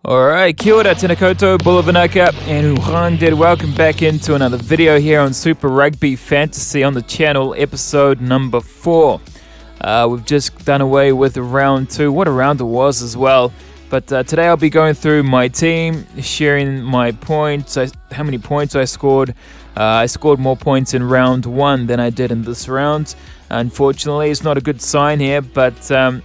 Alright, kia ora, tēnā koutou, bula vanaka, and uhande. Welcome back into another video here on Super Rugby Fantasy on the channel, episode number 4. We've just done away with round 2, what a round it was as well. But today I'll be going through my team, sharing my points, how many points I scored. I scored more points in round 1 than I did in this round. Unfortunately, it's not a good sign here, but yeah,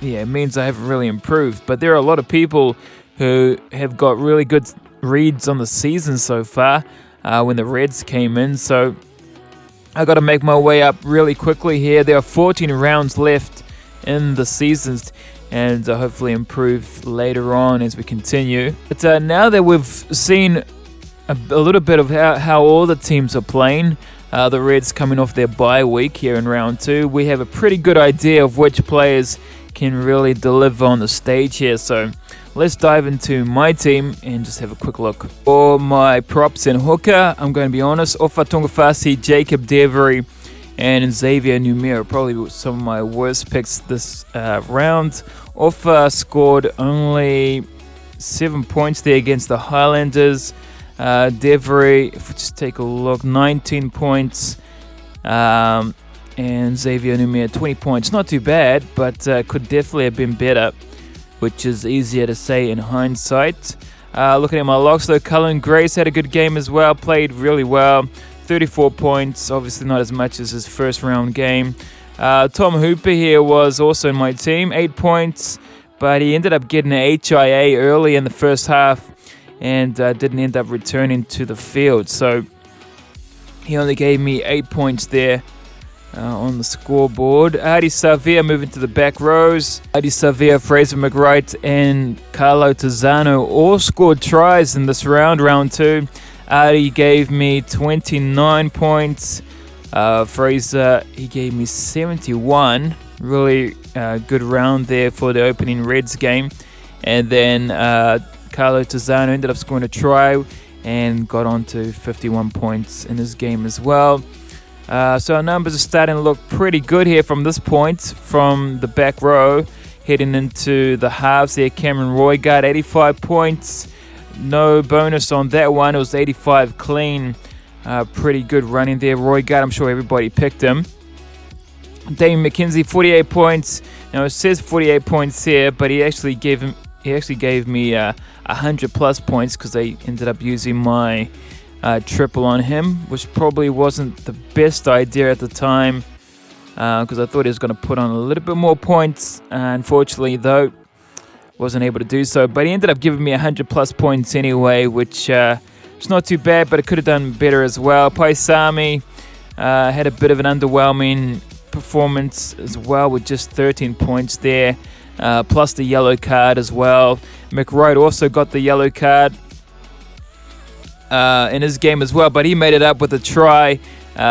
it means I haven't really improved. But there are a lot of people who have got really good reads on the season so far when the Reds came in. So I got to make my way up really quickly here. There are 14 rounds left in the seasons, and hopefully improve later on as we continue. But now that we've seen a little bit of how all the teams are playing, the Reds coming off their bye week here in round 2, we have a pretty good idea of which players can really deliver on the stage here. So let's dive into my team and just have a quick look. For my props in hooker, I'm going to be honest, Ofa Tongafasi, Jacob Devery, and Xavier Numero, probably some of my worst picks this round. Ofa scored only 7 points there against the Highlanders. Devery, if we just take a look, 19 points. And Xavier Numero, 20 points. Not too bad, but could definitely have been better, which is easier to say in hindsight. Looking at my locks though, Cullen Grace had a good game as well, played really well. 34 points, obviously not as much as his first round game. Tom Hooper here was also in my team, 8 points, but he ended up getting an HIA early in the first half and didn't end up returning to the field. So he only gave me 8 points there on the scoreboard. Adi Savia moving to the back rows. Adi Savia, Fraser McWright, and Carlo Tizzano all scored tries in this round 2. Adi gave me 29 points. Fraser, he gave me 71. Really good round there for the opening Reds game. And then Carlo Tizzano ended up scoring a try and got on to 51 points in his game as well. So our numbers are starting to look pretty good here from this point, from the back row, heading into the halves there. Cameron Roygaard, 85 points. No bonus on that one. It was 85 clean. Pretty good running there. Roygaard, I'm sure everybody picked him. Damien McKenzie, 48 points. Now it says 48 points here, but he actually gave me 100 plus points because they ended up using my triple on him, which probably wasn't the best idea at the time because I thought he was going to put on a little bit more points. Unfortunately, though, wasn't able to do so. But he ended up giving me 100 plus points anyway, which is not too bad, but it could have done better as well. Paisami had a bit of an underwhelming performance as well with just 13 points there, plus the yellow card as well. McWright also got the yellow card in his game as well, but he made it up with a try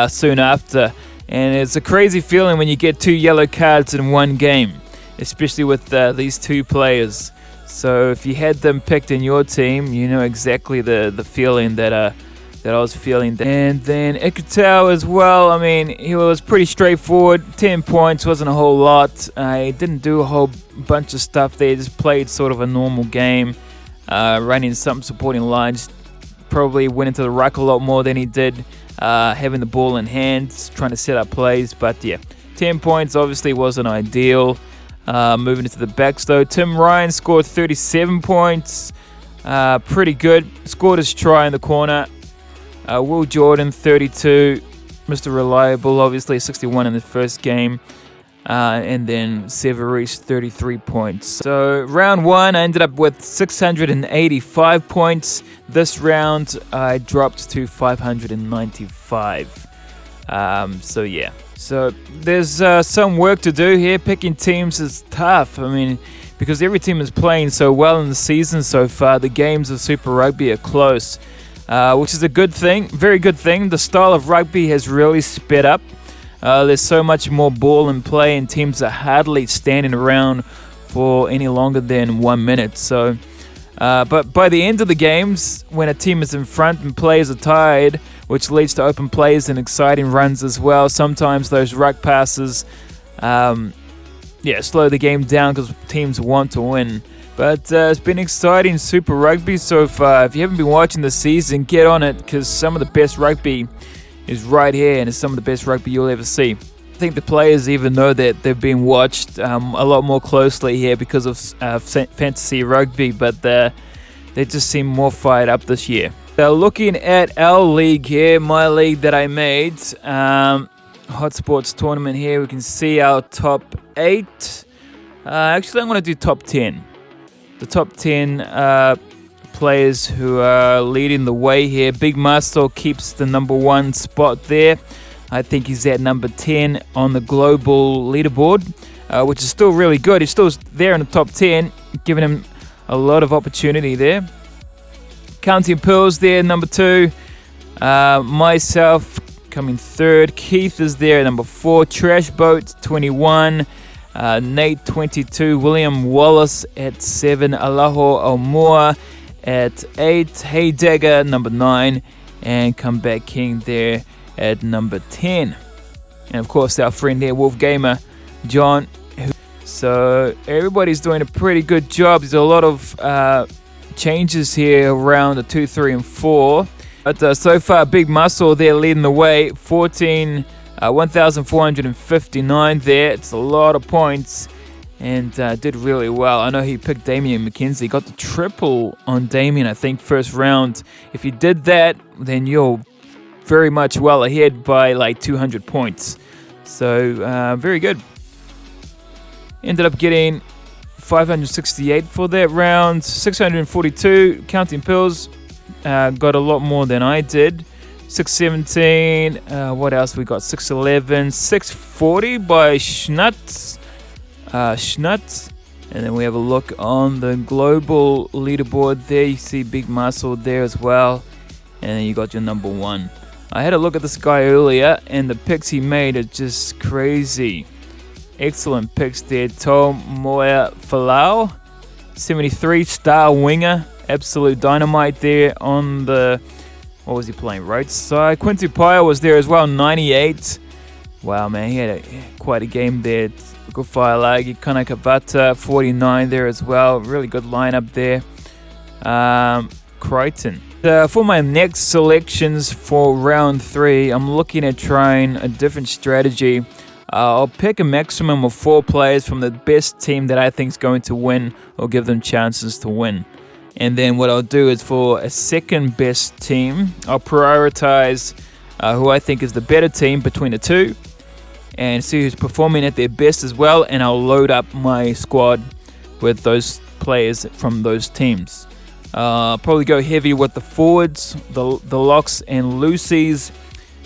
soon after. And it's a crazy feeling when you get 2 yellow cards in one game, especially with these 2 players. So if you had them picked in your team, you know exactly the feeling that I was feeling. And then Ikutau as well, I mean, he was pretty straightforward. 10 points, wasn't a whole lot. He didn't do a whole bunch of stuff there, just played sort of a normal game, running some supporting lines. Probably went into the ruck a lot more than he did having the ball in hand, trying to set up plays. But yeah, 10 points obviously wasn't ideal. Moving into the backs though, Tim Ryan scored 37 points. Pretty good. Scored his try in the corner. Will Jordan, 32. Mr. Reliable, obviously 61 in the first game. And then Severis, 33 points. So round 1, I ended up with 685 points. This round, I dropped to 595. So yeah. So there's some work to do here. Picking teams is tough. I mean, because every team is playing so well in the season so far. The games of Super Rugby are close, which is a good thing. Very good thing. The style of rugby has really sped up. There's so much more ball in play, and teams are hardly standing around for any longer than 1 minute. So, but by the end of the games, when a team is in front and players are tired, which leads to open plays and exciting runs as well, sometimes those ruck passes slow the game down because teams want to win. But it's been exciting Super Rugby so far. If you haven't been watching the season, get on it, because some of the best rugby is right here, and it's some of the best rugby you'll ever see. I think the players even know that they've been watched a lot more closely here because of fantasy rugby, but they just seem more fired up this year. Looking at our league here, my league that I made, Hot Sports Tournament here, we can see our top 8. Actually, I'm going to do top 10. The top 10 players who are leading the way here. Big Muscle keeps the number 1 spot there. I think he's at number 10 on the global leaderboard, which is still really good. He's still there in the top 10, giving him a lot of opportunity there. Counting Pearls there, number 2. Myself coming 3rd. Keith is there, number 4. Trash Boat, 21. Nate, 22. William Wallace at 7. Alaho Almoa at 8. Hey Dagger, number 9. And Comeback King there at number 10. And of course, our friend here, Wolf Gamer, John. So everybody's doing a pretty good job. There's a lot of changes here around the 2, 3, and 4. But so far, Big Muscle there leading the way. 1,459 there. It's a lot of points, and did really well. I know he picked Damian McKenzie. Got the triple on Damian, I think, first round. If you did that, then you're very much well ahead by like 200 points. So very good. Ended up getting 568 for that round. 642 Counting Pills. Got a lot more than I did. 617. What else we got? 611. 640 by Schnutz. And then we have a look on the global leaderboard there. You see Big Muscle there as well. And then you got your number 1. I had a look at this guy earlier, and the picks he made are just crazy. Excellent picks there. Tom Moya Falau, 73 star winger. Absolute dynamite there on the, what was he playing, right side. Quincy Pyle was there as well, 98. Wow, man, he had quite a game there. Gufalagi, Kanakavata, 49 there as well. Really good lineup there. Crichton. For my next selections for round 3, I'm looking at trying a different strategy. I'll pick a maximum of 4 players from the best team that I think is going to win, or give them chances to win. And then what I'll do is, for a second best team, I'll prioritize who I think is the better team between the 2, and see who's performing at their best as well, and I'll load up my squad with those players from those teams. Probably go heavy with the forwards, the locks and loosies,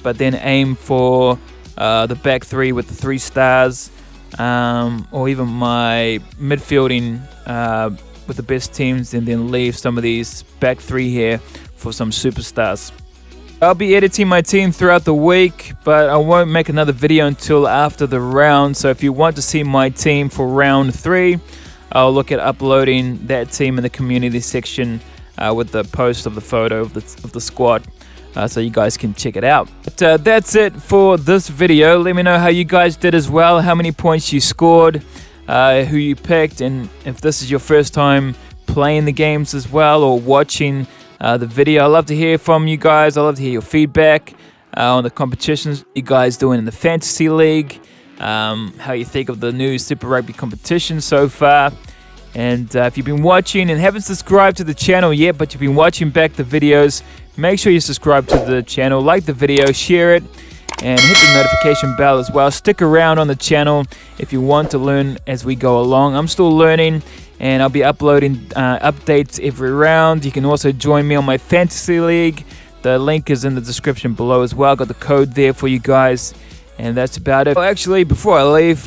but then aim for the back 3 with the 3 stars, or even my midfielding with the best teams, and then leave some of these back 3 here for some superstars. I'll be editing my team throughout the week, but I won't make another video until after the round. So if you want to see my team for round 3, I'll look at uploading that team in the community section with the post of the photo of the squad, so you guys can check it out. But that's it for this video. Let me know how you guys did as well, how many points you scored, who you picked, and if this is your first time playing the games as well, or watching the video. I'd love to hear from you guys. I'd love to hear your feedback on the competitions you guys doing in the Fantasy League, how you think of the new Super Rugby competition so far. And if you've been watching and haven't subscribed to the channel yet, but you've been watching back the videos, make sure you subscribe to the channel, like the video, share it, and hit the notification bell as well. Stick around on the channel if you want to learn as we go along. I'm still learning, and I'll be uploading updates every round. You can also join me on my Fantasy League. The link is in the description below as well. Got the code there for you guys. And that's about it. Well, actually, before I leave,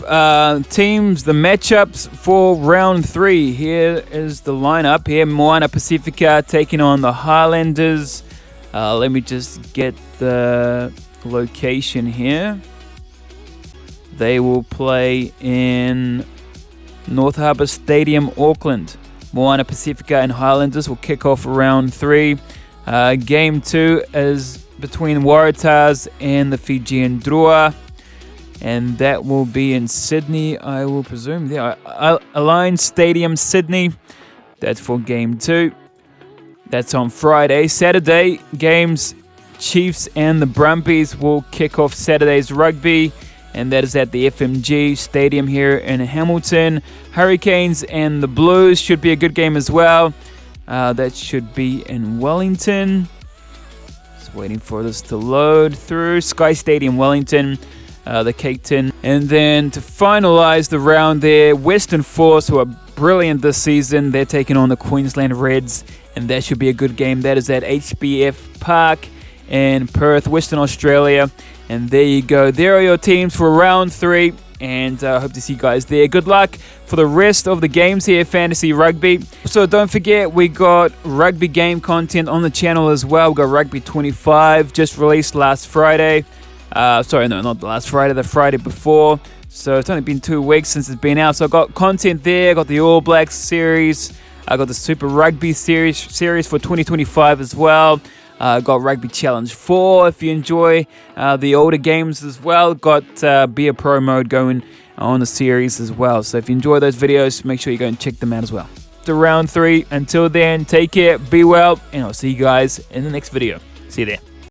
teams, the matchups for round 3. Here is the lineup. Here, Moana Pacifica taking on the Highlanders. Let me just get the location here. They will play in North Harbour Stadium, Auckland. Moana Pacifica and Highlanders will kick off round 3. Game 2 is between Waratahs and the Fijian Drua, and that will be in Sydney, I will presume. Yeah, Alliance Stadium, Sydney. That's for Game 2. That's on Friday. Saturday, games Chiefs and the Brumbies will kick off Saturday's rugby, and that is at the FMG Stadium here in Hamilton. Hurricanes and the Blues should be a good game as well. That should be in Wellington. Just waiting for this to load through. Sky Stadium, Wellington, the Cape Town. And then to finalize the round there, Western Force, who are brilliant this season, they're taking on the Queensland Reds, and that should be a good game. That is at HBF Park in Perth, Western Australia. And there you go. There are your teams for round 3. And I hope to see you guys there. Good luck for the rest of the games here at Fantasy Rugby. So don't forget, we got rugby game content on the channel as well. We got Rugby 25 just released last Friday. Sorry, no, not last Friday, the Friday before. So it's only been 2 weeks since it's been out. So I got content there. I got the All Blacks series. I got the Super Rugby series for 2025 as well. Got Rugby Challenge 4 if you enjoy the older games as well. Got Be a Pro mode going on the series as well. So if you enjoy those videos, make sure you go and check them out as well. To round 3. Until then, take care, be well, and I'll see you guys in the next video. See you there.